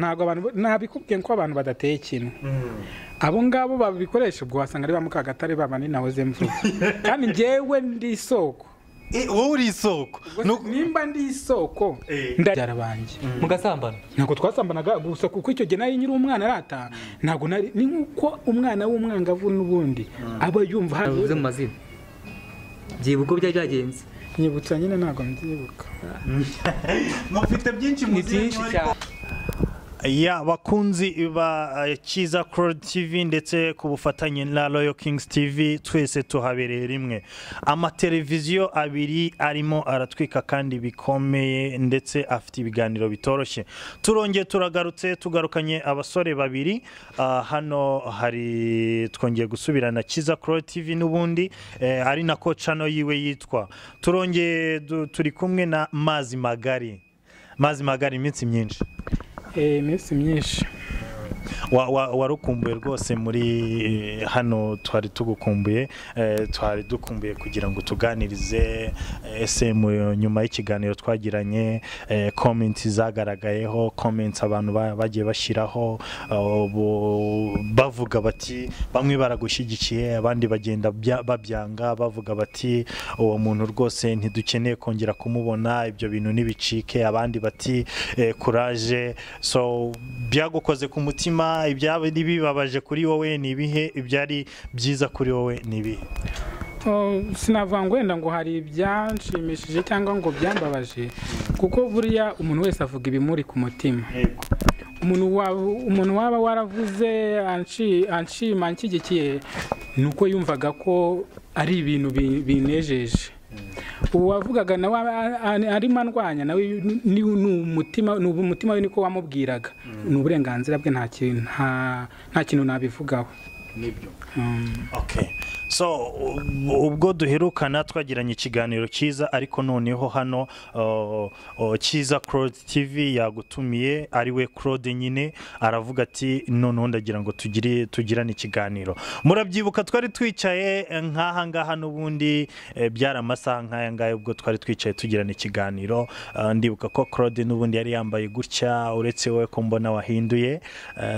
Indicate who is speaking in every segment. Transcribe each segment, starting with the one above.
Speaker 1: ntago abantu nabikubwiye ko abantu badateye ikintu abo ngabo babikoresha ubwo wasanga ari bamukagatare babane nahoze mvuga kandi njyewe ndi isoko
Speaker 2: wowe uri isoko
Speaker 1: nimba ndi isoko ndabyara banje
Speaker 3: mugasambana
Speaker 1: nako twasambanaga gusa kuko icyo gihe nari nyiri umwana arata ntago nari ni nkuko umwana w'umwangavu n'ubundi aba yumva
Speaker 3: haruze mu mazina byibuko byagenze
Speaker 1: nyibutsa nyine ntago mbyibuka
Speaker 2: mufite byinshi mu cyane ya bakunzi ba Kiza Crowd TV ndetse ku bufatanye na Royal Kings TV twese tuhabereye rimwe amateleviziyo abiri arimo aratwika kandi bikomeye ndetse afite ibiganiro bitoroshye turongeye turagarutse tugarukanye abasore babiri hano hari twongeye gusubirana Kiza Crowd TV n'ubundi ari nako channel yiwe yitwa turongeye turi kumwe na Mazimagari iminsi myinshi
Speaker 1: iminsi myinshi
Speaker 2: warukumbuye rwose muri hano twari tugukumbuye kugira ngo tuganirize ese nyuma y'ikiganiro twagiranye comments zagaragayeho comments abantu bagiye bashiraho bavuga bati bamwe baragushyigikiye abandi bagenda babyanga bavuga bati uwo muntu rwose ntidukeneye kongera kumubona ibyo bintu nibicike abandi bati courage so byagukoze ku mutima ibyaba bibabaje kuri wowe nibihe ibyari byiza kuri wowe nibihe
Speaker 1: sinavanga wenda ngo hari ibyanshimishije cyangwa ngo byambabaje kuko buriya umuntu wese avuga ibimuri ku mutima umuntu waba waravuze anshima nshyigikiye nuko yumvaga ko ari ibintu binejeje uwavugaga nawe arimo andwanya nawe ni umutima we niko wamubwiraga ni uburenganzira bwe nta kintu nabivugaho
Speaker 2: nibyo okay so ubwo duherukana twagiranye ikiganiro cyiza ariko noneho hano Kiza Crowd TV yagutumiye ari we Claude nyine aravuga ati noneho ndagira ngo tugirane ikiganiro murabyibuka twari twicaye nkaha ngaha n'ubundi byara amasaha nkaya ngaye ubwo twari twicaye tugirana ikiganiro ndibuka ko Claude n'ubundi yari yambaye gutya uretse we ko mbona wahinduye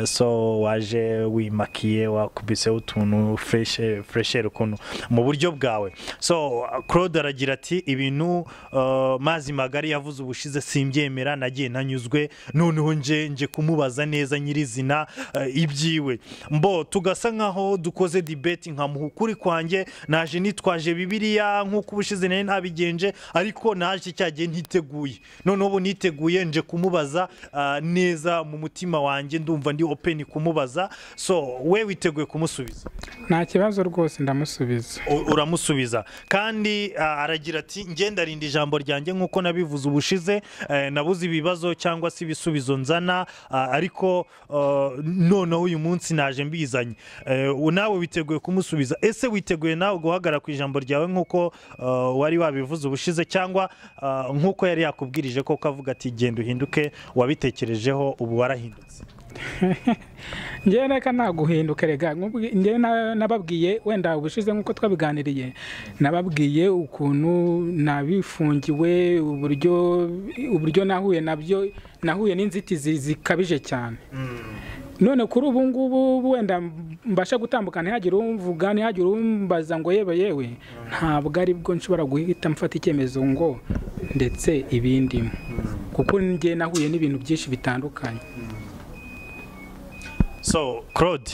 Speaker 2: so waje wimakiye wakubise utuntu fresh ukuntu mu buryo bwawe so Claude aragira ati ibintu Mazimagari yavuze ubushize simbyemera nagiye nanyuzwe noneho nje kumubaza neza nyirizina ibyiwe mbo tugasa nkaho dukoze debate nkamuhukuri kwanjye naje nitwaje Bibiliya nkuko ubushize nari ntabigenje ariko naje cyagiye ntiteguye noneho ubu niteguye nje kumubaza neza mu mutima wanjye ndumva ndi open kumubaza so we witeguye kumusubiza
Speaker 1: nta kibazo rwose ndamusubiza
Speaker 2: uramusubiza kandi aragira ati ngenda rinda ijambo ryanjye nkuko nabivuze ubushize nabuze ibibazo cyangwa se ibisubizo nzana ariko noneho uyu munsi naje mbizanye nawe witeguye kumusubiza ese witeguye nawe guhagara ku ijambo ryawe nkuko wari wabivuze ubushize cyangwa nkuko yari yakubwirije ko kavuga ati genda uhinduke wabitekerejeho ubu warahindutse
Speaker 1: njye reka naguhinduka rega njye nababwiye wenda ubushize nkuko twabiganiriye nababwiye ukuntu nabifungiwe uburyo nahuye n'inzitizi zikabije cyane none kuri ubu ngubu wenda mbasha gutambuka ntihagire umvuga ntihagire umbaza ngo yewe ntabwo ari bwo nshobora guhita mfata icyemezo ngo ndetse ibindi kuko njye nahuye n'ibintu byinshi bitandukanye.
Speaker 2: So Claude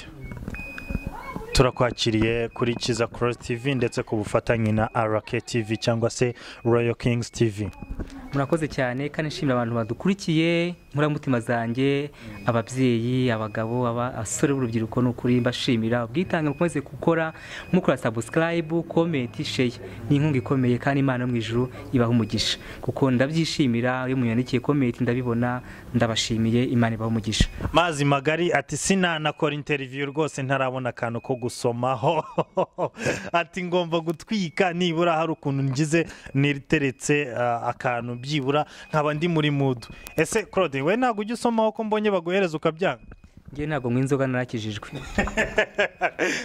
Speaker 2: turakwakiriye kuri Kiza Crowd TV ndetse ku bufatanye na RK TV cyangwa se Royal Kings TV.
Speaker 3: Murakoze cyane kandi nshimira abantu badukurikiye mutima zanjye ababyeyi abagabo abasore b'urubyiruko n'ukuri mbashimira ubwitange mukomeze gukora mukora subscribe comment share ni inkunga ikomeye kandi Imana mu ijuru ibaha umugisha kuko ndabyishimira iyo munyandikiye comment ndabibona ndabashimiye Imana ibaha umugisha.
Speaker 2: Mazimagari ati sinanakora interview rwose ntarabona akantu ko gusomaho ati ngomba gutwika nibura hari ukuntu ngize niriteretse akantu byibura nkaba ndi muri mood. Ese Claude we ntago ujye usomaho ko mbonye baguhereza ukabyanga?
Speaker 3: Ngiye ntago mwinzoga narakijijwe.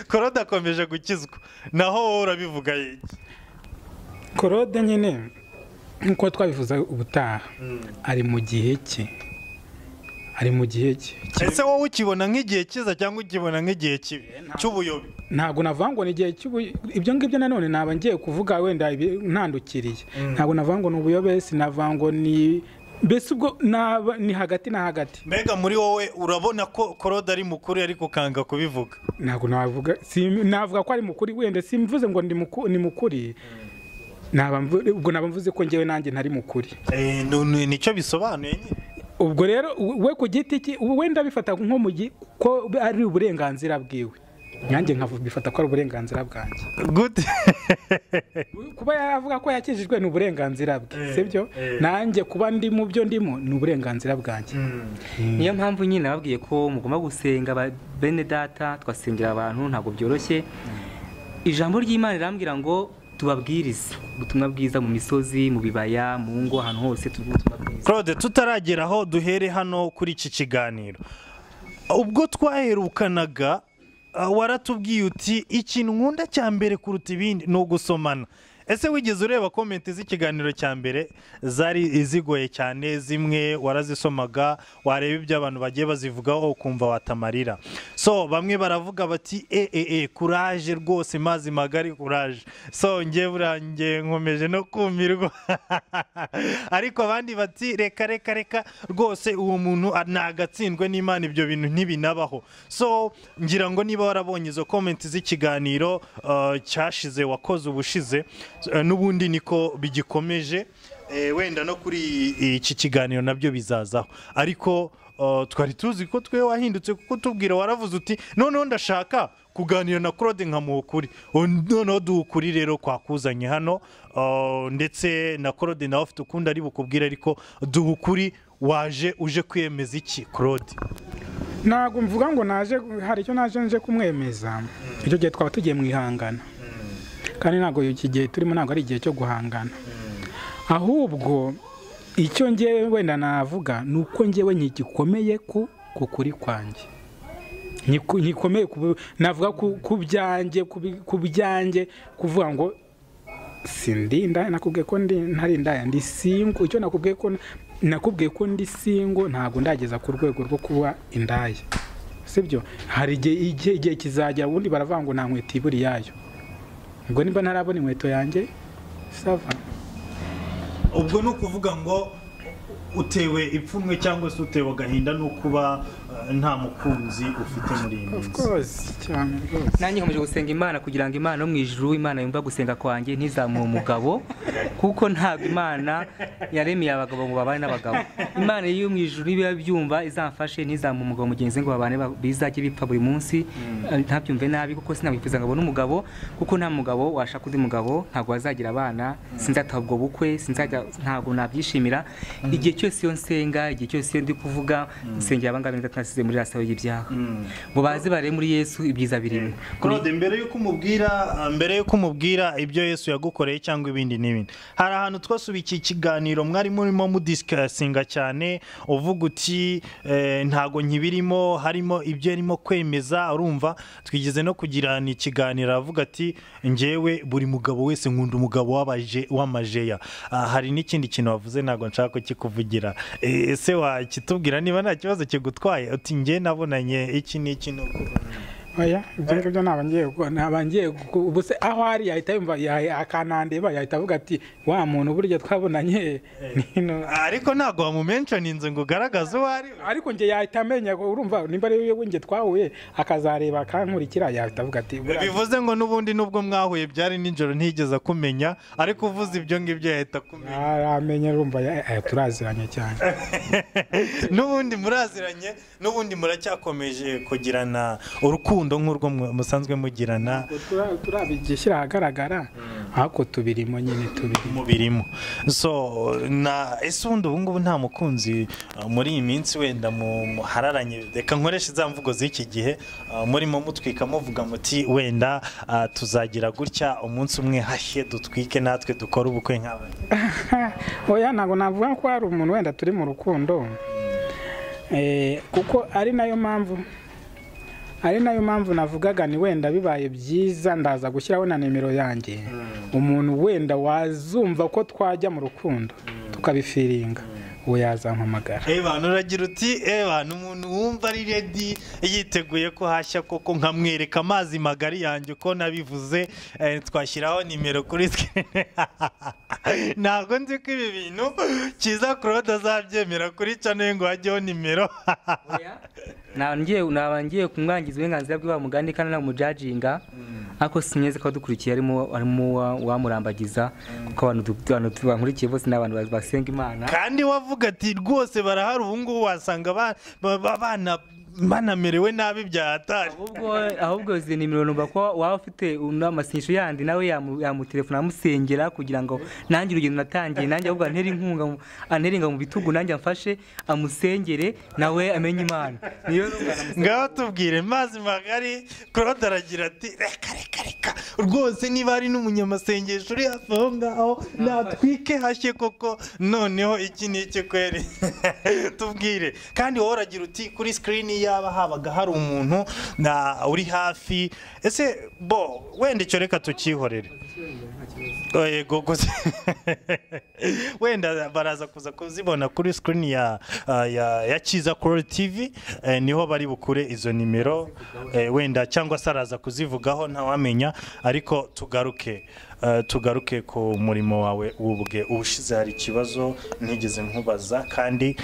Speaker 2: Claude akomeje gukizwa naho wowe urabivuga iki?
Speaker 1: Claude nyine nko twabivuza ubutaha ari mu gihe cye ari mu gihe cye.
Speaker 2: Ese wowe ukibona nk'igihe cyiza cyangwa ukibona nk'igihe kibi cy'ubuyobe?
Speaker 1: Ntabwo navuga ngo ni igihe ibyo ngibyo nanone naba ngiye kuvuga wenda ntandukiriye. Ntabwo navuga ngo ni ubuyobe, sinavuga ngo ni mbese ubwo ni hagati na hagati.
Speaker 2: Mbega muri wowe urabona ko Claude ari mukuri ariko kanga kubivuga?
Speaker 1: Ntabwo navuga, navuga ko ari mukuri, wenda simvuze ngo ni mukuri. Ubwo naba mvuze ko ngewe nanjye ntari mukuri.
Speaker 2: Nicyo bisobanuye nyine.
Speaker 1: Ubwo rero we ku giti cye wenda bifata nko mu ko ari uburenganzira bwiwe, nanjye nkabifata ko ari uburenganzira bwanjye.
Speaker 2: Gute?
Speaker 1: Kuba yavuga ko yakijijwe ni uburenganzira bwe, sibyo? Nanjye kuba ndi mu byo ndimo ni uburenganzira bwanjye.
Speaker 3: Niyo mpamvu nyine nababwiye ko mugomba gusenga bene data, twasengera abantu, ntabwo byoroshye. Ijambo ry'Imana rirambwira ngo tubabwirize ubutumwa bwiza mu misozi, mu bibaya, mu ngo, ahantu hose tubutumwa bwiza.
Speaker 2: Claude, tutarageraho duhere hano kuri iki kiganiro. Ubwo twaherukanaga waratubwiye uti ikintu nkunda cya mbere kuruta ibindi ni ugusomana. Ese wigeze ureba komenti z'ikiganiro cya mbere zari zigoye cyane, zimwe warazisomaga wareba ibyo abantu bagiye bazivugaho ukumva watamarira? So bamwe baravuga bati courage rwose, Mazimagari courage. So ngiye burangiye nkomeje no kumirwa. Ariko abandi bati reka rwose uwo muntu nagatsindwe n'Imana, ibyo bintu ntibinabaho. So ngira ngo niba warabonye izo komenti z'ikiganiro cyashize wakoze ubushize, n'ubundi niko bigikomeje, wenda no kuri iki kiganiro nabyo bizazaho. Ariko twari tuzi ko twe wahindutse kuko tubwira, waravuze uti noneho ndashaka kuganira na Claude nkamuha ukuri. Noneho duha ukuri rero kwakuzanye hano, ndetse na Claude nawe afite ukundi ari bukubwire, ariko duha ukuri. Uje kwiyemeza iki Claude?
Speaker 1: Ntabwo mvuga ngo hari icyo naje kumwemeza. Icyo gihe twaba tugiye mwihangana, kandi ntabwo iki gihe turimo ntabwo ari igihe cyo guhangana. Ahubwo icyo ngewe wenda navuga ni uko ngewe ntigikomeye ku kuri kwanjye, ntikomeye navuga ku byanjye kuvuga ngo sindinda. Nakubwiye ko ntari indaya, ndi singo. Icyo nakubwiye ko ndi singo, ntabwo ndageza ku rwego rwo kuba indaya, sibyo? Hari igihe kizajya ubundi baravuga ngo nta nkweto iburi yayo. Ubwo niba ntarabona inkweto yanjye sava.
Speaker 2: Ubwo ni ukuvuga ngo utewe ipfunwe cyangwa se utewe agahinda no kuba nta mukunzi ufite muri iyi minsi.
Speaker 1: Of course, cyane rwose.
Speaker 3: Nanjye nkomeje gusenga Imana kugira ngo Imana yo mu ijuru, Imana yumva gusenga kwanjye, ntizamuhe umugabo, kuko ntabwo Imana yaremeye abagabo ngo babane n'abagabo. Imana yo mu ijuru niba byumva izamfashe, ntizamuhe umugabo mugenzi ngo babane bizajye bipfa buri munsi. Ntabyumve nabi, kuko sinabwifuza ngo abone umugabo, kuko nta mugabo washaka undi mugabo, ntabwo wazagira abana, sinzataha ubwo bukwe, ntabwo nabyishimira. Igihe cyose iyo nsenga, igihe cyose iyo ndi kuvuga, nsengera abangaba ndatasize muri rasayo y'ibyaha, ngo baze bare muri Yesu ibyiza birimo.
Speaker 2: Claude, mbere yuko umubwira ibyo Yesu yagukoreye cyangwa ibindi n'ibindi, hari ahantu twasubiye iki kiganiro mwari murimo mudiscusinga cyane, uvuga uti ntago nkibirimo, harimo ibyo yarimo kwemeza. Urumva twigeze no kugirana ikiganiro avuga ati ngewe buri mugabo wese nkunda umugabo w'amajeya. Hari n'ikindi kintu wavuze ntago nshaka ko kikuvugira. Ese wakitubwira niba nta kibazo kigutwaye? Uti nge nabonanye iki n'iki nuko.
Speaker 1: Oya, ibyo ngibyo nabangiye ubuse aho ari yahita yumva akanandeba, yahita avuga ati wa muntu burya twabonanye.
Speaker 2: Ariko ntago wamumentioninze ngo ugaragaze uwo ari.
Speaker 1: Ariko nge yahita amenya, urumva nimba ari we nge twahuye akazareba akankurikira, yahita avuga ati
Speaker 2: bivuze ngo n'ubundi nubwo mwahuye byari nijoro ntigeze kumenya, ariko uvuze ibyo ngibyo yahita kumenya.
Speaker 1: Amenya, urumva turaziranye cyane.
Speaker 2: N'ubundi muraziranye, n'ubundi muracyakomeje kugirana urukundo nk'urwo musanzwe mugirana.
Speaker 1: Turabigishyira ahagaragara, ariko tubirimo nyine,
Speaker 2: tubirimo. So ese ubundi ubu ngubu nta mukunzi muri iyi minsi wenda muhararanye? Reka nkoreshe za mvugo z'iki gihe, murimo mutwika muvuga muti wenda tuzagira gutya umunsi umwe hashye dutwike natwe dukora ubukwe nk'abandi.
Speaker 1: Oya, ntabwo navuga ko hari umuntu wenda turi mu rukundo, kuko ari nayo mpamvu navugaga ni wenda bibaye byiza ndaza gushyiraho na nimero yanjye, umuntu wenda wazumva ko twajya mu rukundo tukabifiringa, uwo yazampamagara.
Speaker 2: Abantu uragira uti abantu umuntu wumva ari ready yiteguye ko hashya koko nkamwereka amazi magari yanjye uko nabivuze, twashyiraho nimero kuri screen. Ntabwo nzi ko ibi bintu Kiza Claude azabyemera kuri channel ngo hajyeho nimero.
Speaker 3: Nabangiye kumwangiza uburenganzira bwe bamugani kandi namujajinga, ako sinyeze ko dukurikiye arimo wamurambagiza kuko abantu bankurikiye bose n'abantu basenga Imana.
Speaker 2: Kandi wavuga ati rwose barahari ubu ngubu wasanga abana banamerewe nabi byahatari.
Speaker 3: Ahubwo izi nimero numva ko waba ufite amasinyisho yandi nawe yamutelefona amusengera kugira ngo nanjye urugendo natangiye nanjye ahubwo anteringa mu bitugu nanjye amfashe amusengere nawe amenye Imana. Niyo
Speaker 2: ngaho tubwire Mazimagari Claude aragira ati reka rwose niba ari n'umunyamasengesho uri hafi aho ngaho natwike hashye koko noneho iki ni iki kweri. Tubwire kandi wowe uragira uti kuri screen yaba habaga hari umuntu uri hafi, ese bo wenda icyo reka tukihorere. Yego gusa wenda baraza kuza kuzibona kuri screen ya Kiza Claude TV, niho bari bukure izo nimero, wenda cyangwa se araza kuzivugaho ntawamenya. Ariko tugaruke ku murimo wawe ubwe. Ubushize hari ikibazo nigeze nkubaza kandi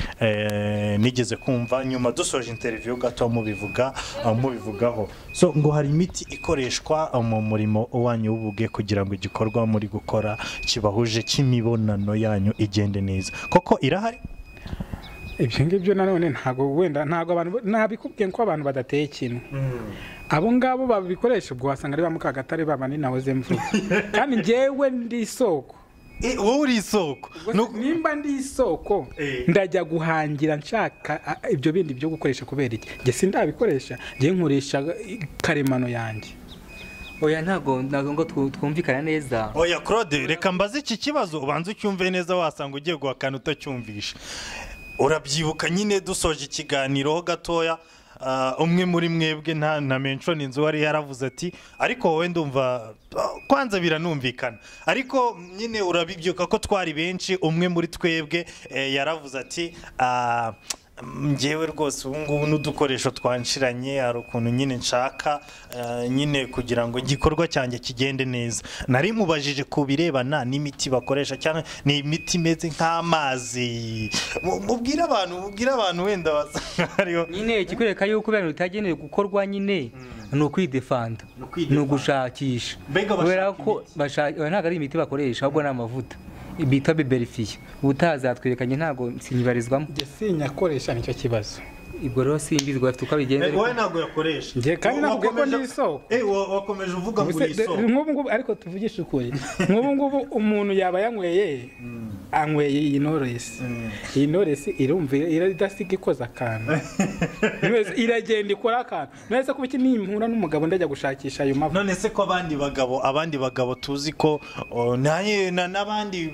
Speaker 2: nigeze kumva nyuma dusoje interview gato mubivugaho. So ngo hari imiti ikoreshwa mu murimo wanyu w'ubuge kugira ngo igikorwa muri gukora kibahuje cy'imibonano yanyu igende neza, koko irahari?
Speaker 1: Ibyo ngibyo nanone ntago abantu nabikubwiye ko abantu badateye ikintu. Abo ngabo babikoresha ubwo wasanga ari bamukagatare babani nawe zemvuga. Kandi njyewe ndi isoko.
Speaker 2: Wowe uri isoko.
Speaker 1: Nimba ndi isoko ndajya guhangira nshaka ibyo bindi byo gukoresha kubera iki. Nge sindabikoresha, nge nkoresha karemano yanjye.
Speaker 3: Oya ntago ngo twumvikana neza.
Speaker 2: Oya Claude, reka mbaze iki kibazo ubanze ucyumve neza, wasanga ugiye guhakana utacyumvisha. Urabyibuka nyine dusoje ikiganiro gatoya, umwe muri mwebwe na mention inzu wari yaravuze ati ariko wowe ndumva kwanza biranumvikana, ariko nyine urabibyuka ko twari benshi. Umwe muri twebwe yaravuze ati njyewe rwose ubu ngubu n'udukoresho twanshiranye, hari ukuntu nyine nshaka nyine kugira ngo igikorwa cyanjye kigende neza. Nari mubajije ku birebana n'imiti bakoresha cyangwa ni imiti imeze nk'amazi. Mubwire abantu wenda wasanga
Speaker 3: nyine ikikwereka yuko ibintu bitagenewe gukorwa nyine ni ukwidefanda, ni ugushakisha. Kubera ko ntabwo ari imiti bakoresha ahubwo ni amavuta bita biberifiye. Ubutazatwerekanye ntago sinyibarizwamo.
Speaker 1: Nge sinyakoresha nicyo kibazo.
Speaker 3: Ibwo rero simbizwa afite uko bigenze.
Speaker 2: Wowe ntago yakoresha.
Speaker 1: Nge kandi ntabwo ko ndi isoko.
Speaker 2: Wakomeje uvuga ngo uri isoko.
Speaker 1: Nk'ubu ariko tuvugisha ukuri. Nk'ubu umuntu yaba yanyweye anyweye iyi Knowless. Iyi Knowless irumva iradasiga ikoza akantu. Iragenda ikora akantu. Nese kuba iki nimpura n'umugabo ndajya gushakisha ayo mavuta.
Speaker 2: None se ko abandi bagabo tuzi ko n'abandi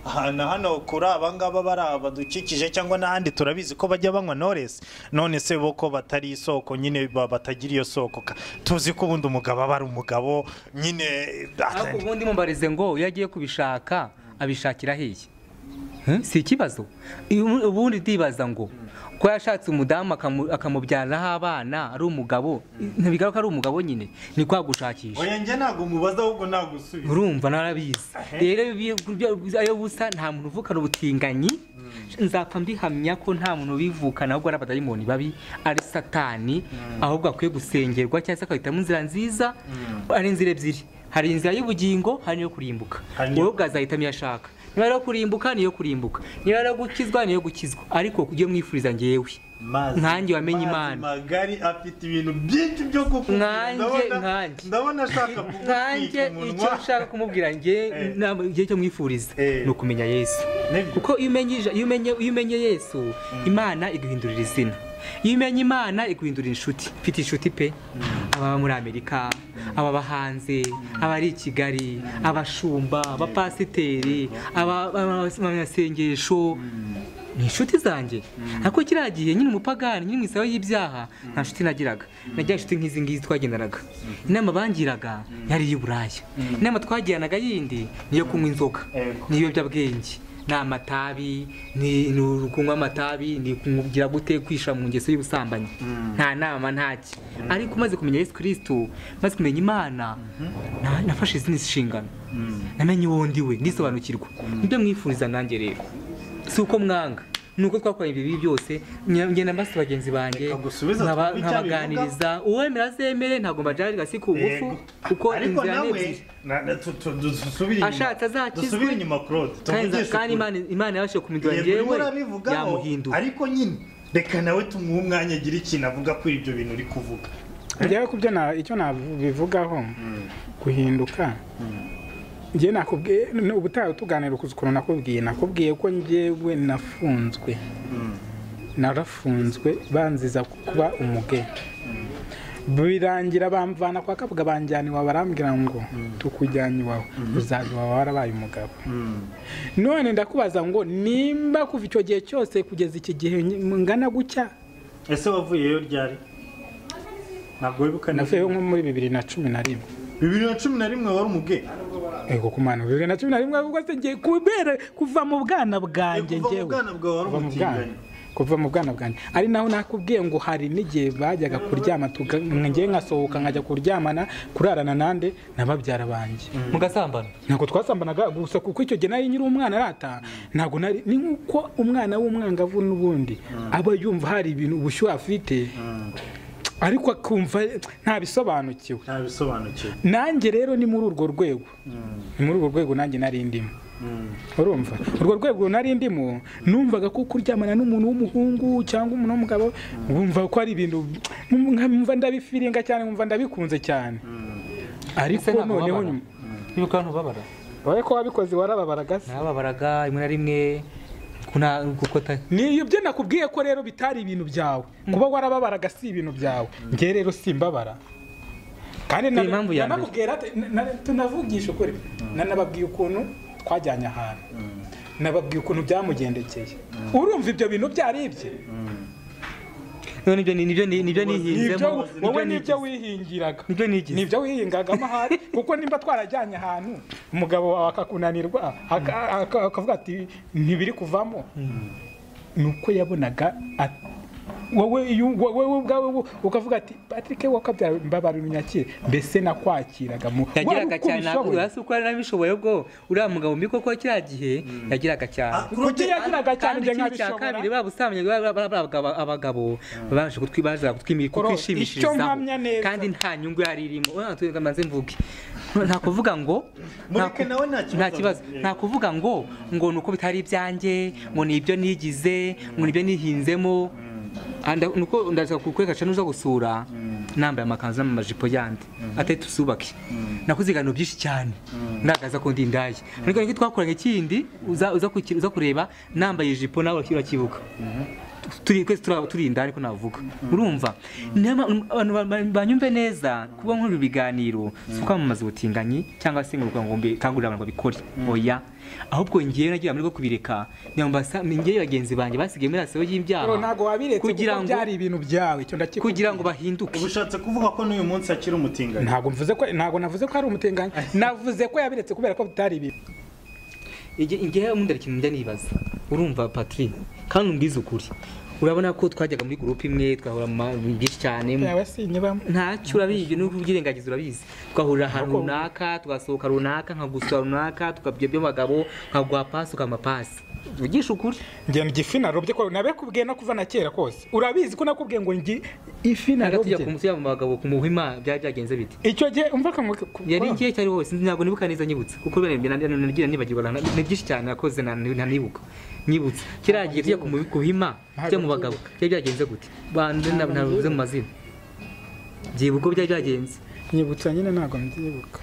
Speaker 2: hano kuri abangaba bari abadukikije cyangwa n'ahandi turabizi ko bajya banywa Knowless. None se boko batari isoko nyine batagira iyo soko, tuzi ko ubundi umugabo aba ari umugabo nyine.
Speaker 3: Ubundi mumbarize ngo yagiye kubishaka abishakira hehe? Si ikibazo. Ubundi ndibaza ngo ko yashatse umudamu akamubyaraho abana ari umugabo, ntibigaruka ari umugabo nyine ni kwa gushakisha.
Speaker 2: Oya njye ntago mubaza ahubwo nagusubiza.
Speaker 3: Urumva narabizi. Rero ayo busa nta muntu uvukana ubutinganyi. Nzapfa mbihamya ko nta muntu bivukana ahubwo ari abadayimoni babi, ari satani, ahubwo akwiye gusengerwa cyangwa se akahita mu nzira nziza. Ari inzira ebyiri, hari inzira y'ubugingo, hari niyo kurimbuka. Wowe ubwazahita miyashaka. Niba ari kurimbuka niyo kurimbuka, niba ari gukizwa niyo gukizwa. Ariko kujye mwifuriza ngewe nkanjye wamenye Imana.
Speaker 2: Mazimagari afite ibintu byinshi byo kuvuga. Ndabona ashaka
Speaker 3: nkanjye icyo ushaka kumubwira ngiye cyo mwifuriza ni ukumenya Yesu. Kuko iyo umenye Yesu, Imana iguhindurira izina. Iyo umenye Imana iguhindurira inshuti. Mfite inshuti pe, ababa muri Amerika, ababa hanze, abari i Kigali, abashumba, abapasiteri, abanyasengesho, ni inshuti zanjye. Ariko kiragiye nyine umupagani nyine mwisaho y'ibyaha nta nshuti nagiraga. Nagira inshuti nk'izi ngizi twagendanaga. Inama bangiraga yari y'Uburaya. Inama twagiranaga yindi niyo kunywa inzoga, niyo byabwenge. ni amatabi ni kunywa amatabi ni kumubwira gute kwisha mu ngeso y'ubusambanyi nta nama ntaki ariko umaze kumenya Yesu Kristo maze kumenya Imana nafashe izindi nshingano namenye uwo ndiwe ndisobanukirwa nibyo mwifuriza nanjye rero si uko mwanga nuko twakoranye ibi byose ngenda mbasa bagenzi banjye nkabaganiriza uwemera azemere ntabwo mbajari gasi ku ngufu kuko inzira n'ebyiri ashatse azakizwe kandi Imana yabashe kumigura njyewe yamuhindura
Speaker 2: ariko nyine reka nawe tumuhe umwanya agira ikintu avuga kuri ibyo bintu uri kuvuga
Speaker 1: njyewe kubyo icyo nabivugaho guhinduka njye nakubwiye ubutaha tuganira ukuntu nakubwiye ko njyewe narafunzwe banziza kuba umuge birangira bamvana kwa kavuga banjyana iwawe barambwira ngo tukujyanye iwawe uzaza wawe warabaye umugabo none ndakubaza ngo nimba kuva icyo gihe cyose kugeza iki gihe ngana gucya
Speaker 2: ese wavuyeyo ryari ntabwo wibuka
Speaker 1: navuyeyo nko muri 2011
Speaker 2: 2011 wari umuge
Speaker 1: ego kumana 2011 ubwo se ngiye kuva mu bwana bwanjye njyewe kuva mu bwana bwanjye ari naho nakubwiye ngo hari n'igihe bajyaga kuryama ngiye nkasohoka nkajya kuryamana kurarana nande nababyara banjye
Speaker 3: mugasambana
Speaker 1: ntabwo twasambanaga gusa kuko icyo gihe nari nyiri umwana arata ntabwo nari ni nkuko umwana w'umwangavu n'ubundi aba yumva hari ibintu ubushyuhe afite ariko akumva ntabisobanukiwe nanjye rero ni muri urwo rwego nanjye nari ndimo urumva urwo rwego nari ndimo numvaga ko kuryamana n'umuntu w'umuhungu cyangwa umuntu w'umugabo wumva ko ari ibintu nkumva ndabifiringa cyane nkumva ndabikunze cyane ariko noneho nyuma
Speaker 3: yuko abantu babara
Speaker 1: wowe ko wabikoze warababaraga se
Speaker 3: nababaraga rimwe na rimwe gukota
Speaker 1: niyo byo nakubwiye ko rero bitari ibintu byawe kuba warababaraga si ibintu byawe nge rero simbabara kandi nakubwira tunavugisha ukuri nanababwiye ukuntu twajyanye ahantu nababwiye ukuntu byamugendekeye urumva ibyo bintu byari ibye
Speaker 3: nibyo nihinzemo
Speaker 1: wowe nibyo wihingiraga nibyo wihingaga amahari kuko nimba twarajyanye ahantu umugabo wawe akakunanirwa akavuga ati ntibiri kuvamo nuko yabonaga wowe ubwawe ukavuga ati Patrick wakabyara mbabarira unyakire mbese nakwakiraga mu
Speaker 3: yagiraga cyane urasi uko nabishoboye bwo uriya mugabo mbiko ko kiriya gihe yagiraga cyane
Speaker 1: kuko yagiraga cyane nje nkabishobora
Speaker 3: kabiri babusamye abagabo baje kutwishimishiriza kandi nta nyungu yari irimo tugamanze mvuge nta kuvuga ngo nta kibazo nta kuvuga ngo nuko bitari ibyanjye ngo nibyo nigize ngo nibyo nihinzemo nuko ndaza kukweka nuza gusura nambaye amakanzu n'amajipo yandi atari tusubake nakoze igano byinshi cyane ndagaza ko ndi ndaye ariko niki twakoranye ikindi uza kureba nambaye ijipo nawe urakibuka turi indani ariko navuga urumva abantu banyumve neza kuba nkuru biganiro suko amamaza ubutinganyi cyangwa se ngo kangurira abantu babikore oya ahubwo ngiye nagira muri go kubireka nyambasa ngiye bagenzi banjye basigaye muri aseho y'ibyaha
Speaker 1: ntago wabiretse kuko byari ibintu byawe cyo ndakiko
Speaker 3: kugira ngo bahinduke
Speaker 2: ubushatse kuvuga ko n'uyu munsi akiri umutinganyi
Speaker 1: ntago navuze ko ari umutinganyi navuze ko yabiretse kubera ko bitari ibintu
Speaker 3: igihe umuntu ikintu njya nibaza urumva Patrick kandi umbize ukuri urabona ko twajyaga muri groupe imwe twahura mu byinshi cyane ntacyo urabizi no kubyirengagiza urabizi twahurira ahantu runaka tugasohoka runaka nkagusura runaka tukabye byo bagabo nkagwa pasi ukamapasi ugisha ukuri
Speaker 1: ngiye ngifina robye ko nabekubwiye no kuva na kera kose urabizi ko nakubwiye ngo ngi ifina robye
Speaker 3: ku musya mu bagabo ku muhima byagenze bite
Speaker 1: icyo gihe umva ko
Speaker 3: yari ngiye cyari hose ntabwo nibuka neza nyibutse kuko nagira nibagirwa ni byinshi cyane nakoze nanibuka nyibutse kiragiye tujya kuhima cyo mu bagabo byagenze gute bande navuze mu mazina byibuko byagenze
Speaker 1: nyibutsa nyine ntago mbyibuka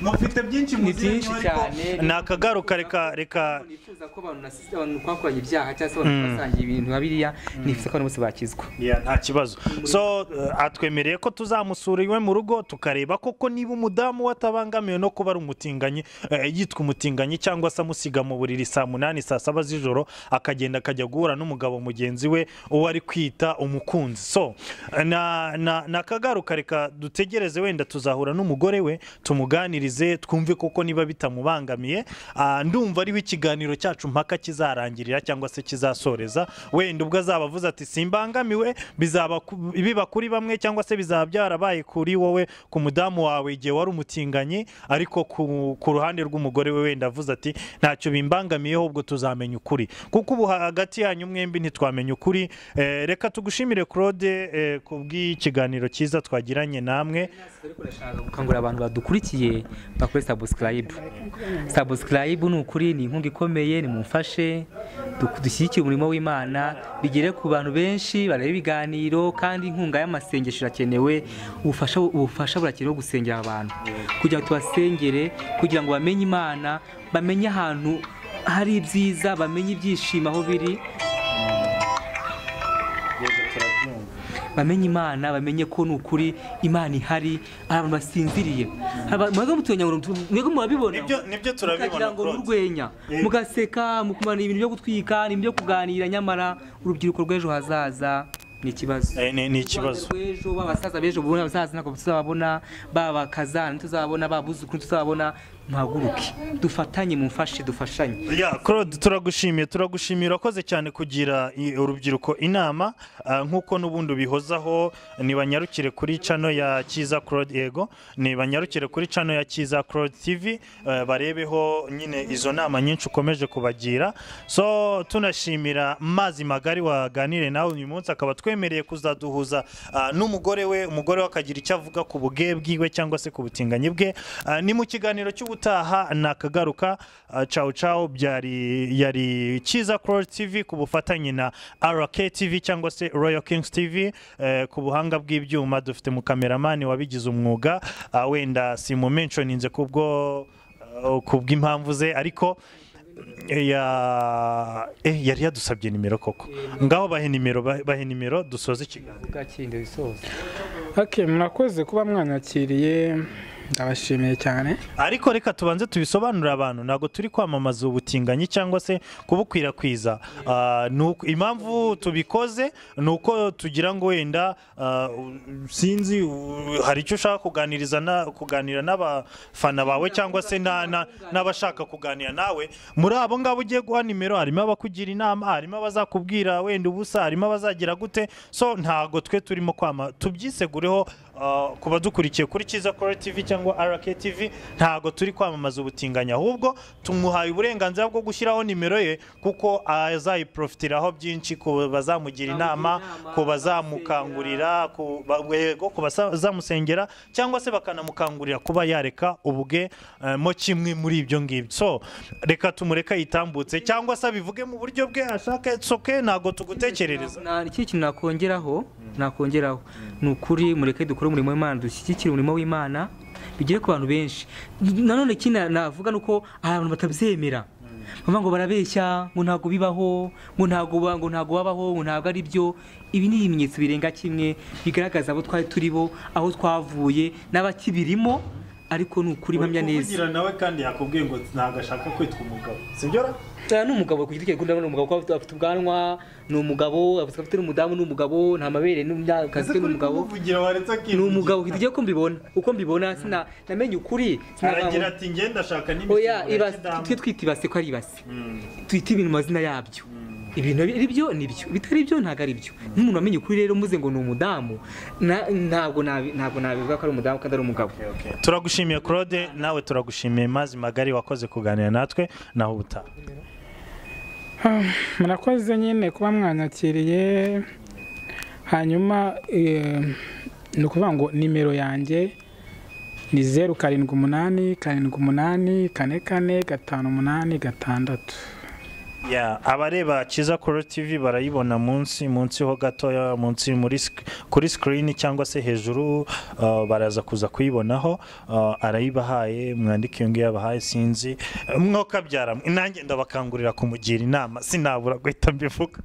Speaker 2: mufite byinshi mu
Speaker 3: cyane
Speaker 2: nakagaruka reka
Speaker 3: nifuza ko abantu kwakoranye ibyaha cyangwa se abantu basangiye ibintu babiriya nifuza ko abantu bose bakizwa
Speaker 2: nta kibazo so atwemereye ko tuzamusura iwe mu rugo tukareba koko niba umudamu watabangamiwe no kuba ari umutinganyi yitwa umutinganyi cyangwa se amusiga mu buriri saa 8 saa 7 z'ijoro akagenda akajya guhura n'umugabo mugenzi we uwo ari kwita umukunzi so nakagaruka reka dutegereze wenda tuzahura n'umugore we tumuganirize twumve koko niba bitamubangamiye. Ndumva ariho ikiganiro cyacu mpaka kizarangirira cyangwa se kizasoreza, wenda ubwo azabavuze ati simbangamiwe bizaba biba kuri bamwe cyangwa se bizaba byarabaye kuri wowe ku mudamu wawe igihe wari umutinganyi, ariko ku ruhande rw'umugore we wenda avuze ati ntacyo bimbangamiyeho, ubwo tuzamenya ukuri kuko ubu hagati yanyu mwembi ntitwamenya ukuri. Reka tugushimire Claude kubw'ikiganiro cyiza twagiranye namwe.
Speaker 3: Gukangurira abantu badukurikiye bakore subscribe ni ukuri, ni inkunga ikomeye, ni mumfashe dushyigikire umurimo w'Imana, bigere ku bantu benshi bareba ibiganiro, kandi inkunga y'amasengesho irakenewe, ubufasha burakenewe gusengera abantu kugira ngo tubasengere, kugira ngo bamenye Imana, bamenye ahantu hari ibyiza, bamenye ibyishimo aho biri, bamenye Imana, bamenye ko ni ukuri Imana ihari, abantu basinziriye. Mwego murabibona,
Speaker 2: nibyo turabibona
Speaker 3: ngo murwenya mugaseka mukumana ibintu byo gutwika n'ibyo kuganira, nyamara urubyiruko rw'ejo hazaza ni ikibazo.
Speaker 2: Ni ikibazo
Speaker 3: rw'ejo, babasaza b'ejo bubona abasaza nako tuzababona, babakazana tuzababona, babuzukuru tuzababona. Mpaguruke dufatanye, mumfashe dufashanye.
Speaker 2: Claude, turagushimira urakoze cyane kugira urubyiruko inama, nkuko n'ubundi bihozaho. Nibanyarukire kuri channel ya Kiza Claude, yego nibanyarukire kuri channel ya Kiza Claude TV, barebeho nyine izo nama nyinshi ukomeje kubagira. So tunashimira Mazimagari waganire nawe uyu munsi, akaba twemereye kuzaduhuza n'umugore we, umugore akagira icyo avuga ku buge bwiwe cyangwa se ku butinganyi bwe. Ni mu kiganiro cy'ubutaha nakagaruka. Ciao yari Kiza Claude TV ku bufatanye na RK TV cyangwa se Royal Kings TV. Ku buhanga bw'ibyuma dufite mu kameramani wabigize umwuga, wenda si mu mentioninze kubw'impamvu ze, ariko yari yadusabye nimero koko. Ngaho bahe nimero dusoze ikiganiro.
Speaker 1: Okay, murakoze kuba mwanyakiriye, ndabashimiye cyane.
Speaker 2: Ariko reka tubanze tubisobanurira abantu, ntago turi kwamamaza ubutinganyi cyangwa se kubukwirakwiza. Impamvu tubikoze nuko tugira ngo wenda sinzi hari icyo ushaka kuganira n'abafana bawe cyangwa se n'abashaka kuganira nawe. Muri abo ngabo ugiye guha nimero, harimo abakugira inama, harimo abazakubwira wenda ubusa, harimo abazagira gute. So ntago twe turimo tubyisegureho kuba dukurikiye kuri Kiza Claude TV cyangwa RK TV, ntago turi kwamamaza ubutinganya, ahubwo tumuhaye uburenganzira bwo gushyiraho nimero ye, kuko azayiprofitiraho byinshi, ko bazamugira inama, ko bazamukangurira, ko bazamusengera cyangwa se bakanamukangurira kuba yareka ubuge mo kimwe muri ibyo ngibyo. So reka tumureka yitambutse cyangwa se bivuge mu buryo bwe ashaka, soke ntago tugutekerereza.
Speaker 3: Iki kintu nakongeraho ni ukuri, mureke dukore umurimo w'Imana, dushyigikire umurimo w'Imana, bigere ku bantu benshi. Nanone ikindi navuga nuko abantu batabyemera, bavuga ngo barabeshya, ngo ntago bibaho, ngo ntago babaho, ngo ntago ari byo. Ibi ni ibimenyetso birenga kimwe bigaragaza abo twari turibo, aho twavuye n'abakibirimo. Ariko ni ukuri mpamya neza
Speaker 2: kugira nawe kandi yakubwiye ngo ntago ashaka kwitwa umugabo, sibyo?
Speaker 3: Ni umugabo ku giti cye, gunda n'umugabo ko afite ubwanwa, ni umugabo afite n'umudamu, ni umugabo nta mabere n'akazi ke, ni umugabo, ni umugabo ku giti cye. Uko mbibona namenye ukuri,
Speaker 2: aragira ati ngenda ashaka n'imiti,
Speaker 3: twita ibase ko ari ibase, twita ibintu mazina yabyo. Ibintu ari byo nibyo, bitari byo ntago ari byo. N'umuntu amenye ukuri rero muze ngo ni umudamu, ntabwo nabivuga ko ari umudamu kandi ari umugabo.
Speaker 2: Turagushimiye Claude, nawe turagushimiye Mazimagari wakoze kuganira natwe, naho ubutaha.
Speaker 1: Murakoze nyine kuba mwanyakiriye. Hanyuma ni ukuvuga ngo nimero yanjye ni 0788
Speaker 2: abareba Kiza Claude TV barayibona munsi ho gatoya, munsi kuri screen cyangwa se hejuru, baraza kuza kuyibonaho. Arayibahaye, mwandike iyo ngiyo yabahaye, sinzi mwokabyara nanjye ndabakangurira kumugira inama, sinabura guhita mbivuga.